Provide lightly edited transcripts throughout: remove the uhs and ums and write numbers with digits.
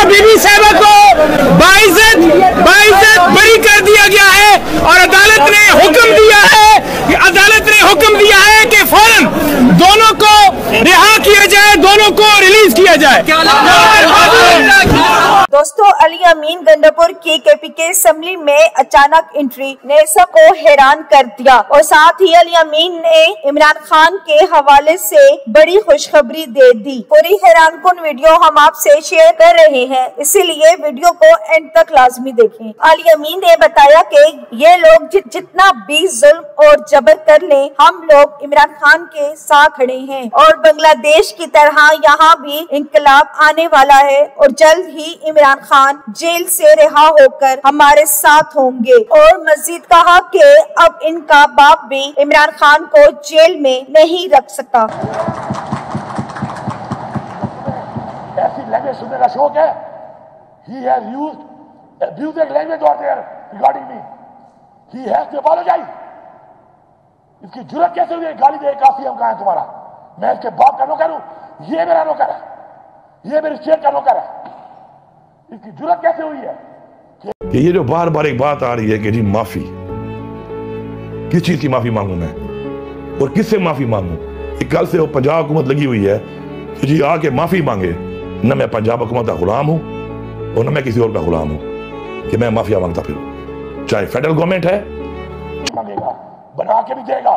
बीबी साहिबा को बाइज्जत बरी कर दिया गया है और अदालत ने हुक्म दिया है कि फौरन दोनों को रिहा किया जाए, दोनों को रिलीज किया जाए। दोस्तों, अली अमीन गंडापुर की केपीके असेंबली में अचानक एंट्री ने सबको हैरान कर दिया और साथ ही अली अमीन ने इमरान खान के हवाले से बड़ी खुशखबरी दे दी। पूरी हैरानकुन वीडियो हम आपसे शेयर कर रहे हैं, इसीलिए वीडियो को एंड तक लाजमी देखें। अली अमीन ने बताया कि ये लोग जितना भी जुल्म और जबर कर ले, हम लोग इमरान खान के साथ खड़े हैं और बांग्लादेश की तरह यहाँ भी इंकलाब आने वाला है और जल्द ही इमरान खान जेल से रिहा होकर हमारे साथ होंगे। और मजीद कहा कि अब इनका बाप भी इमरान खान को जेल में नहीं रख सका। ऐसी लैंग्वेज सुनने का शौक है। He has used abusive language out there regarding me. He has to apologize. इसकी जुर्रत कैसे हुई है गाली दे? कासिम कहाँ है तुम्हारा? मैं इसके बाप का नौकर हूं, ये मेरा नौकर है, ये मेरे शेख का नौकर है। इसकी जुर्रत कैसे हुई है कि ये जो बार बार एक बात आ रही है कि जी माफी, किस चीज की माफी मांगू मैं और किससे माफी मांगू? कल से वो पंजाब हुकूमत लगी हुई है कि जी आके माफी मांगे। न मैं पंजाब हुकूमत का गुलाम हूं और न मैं किसी और का गुलाम हूं कि मैं माफिया मांगता फिरूं। चाहे फेडरल गवर्नमेंट है, मांगेगा, बना के भी देगा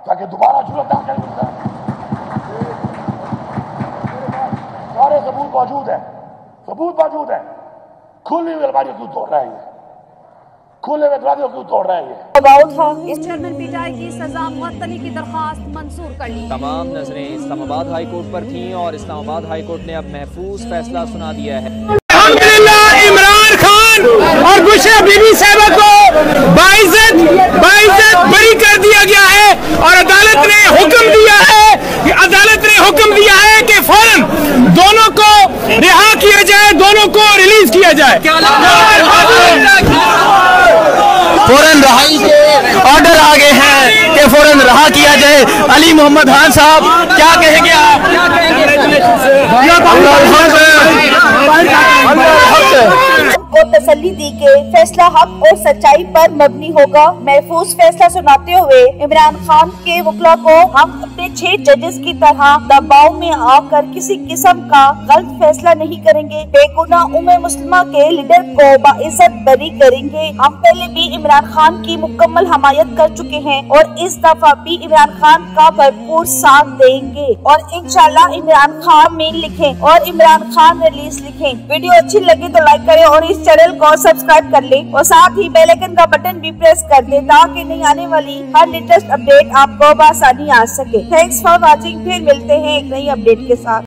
ताकि दोबारा जुर्रत ना करे। सारे सबूत मौजूद है। खुली हुई अलमारियों क्यों तोड़ रहा है ये? खुले हुए दरवाजों क्यों तोड़ रहा है ये? इस चेयरमैन पीटीआई की सजा मुअत्तली की दरखास्त मंजूर कर ली। तमाम नजरें इस्लामाबाद हाई कोर्ट पर थीं और इस्लामाबाद हाई कोर्ट ने अब महफूज फैसला सुना दिया है। अल्हम्दुलिल्लाह, इमरान खान और बुशरा बीबी साहिबा को बाइज्जत बरी कर दिया गया है और अदालत ने हुक्म दिया है कि फौरन दोनों को रिहा किया जाए, दोनों को रिलीज किया जाए। फौरन रहाई के ऑर्डर आ गए हैं कि फौरन रहा किया जाए। अली मोहम्मद खान साहब, क्या कहेंगे आप? को तसल्ली दी के फैसला हक और सच्चाई पर मबनी होगा। महफूज फैसला सुनाते हुए इमरान खान के वकील को हम अपने 6 जजेस की तरह दबाव में आकर किसी किस्म का गलत फैसला नहीं करेंगे। बेगुनाह उम्मे मुस्लिमा के लीडर को बाइज्जत बरी करेंगे। हम पहले भी इमरान खान की मुकम्मल हमायत कर चुके हैं और इस दफा भी इमरान खान का भरपूर साथ देंगे और इंशाल्लाह इमरान खान में लिखें और इमरान खान रिलीज लिखें। वीडियो अच्छी लगी तो लाइक करें और इस चैनल को सब्सक्राइब कर लें और साथ ही बेल आइकन का बटन भी प्रेस कर दें ताकि नई आने वाली हर लेटेस्ट अपडेट आपको बआसानी आ सके। Thanks for watching. फिर मिलते हैं एक नई अपडेट के साथ।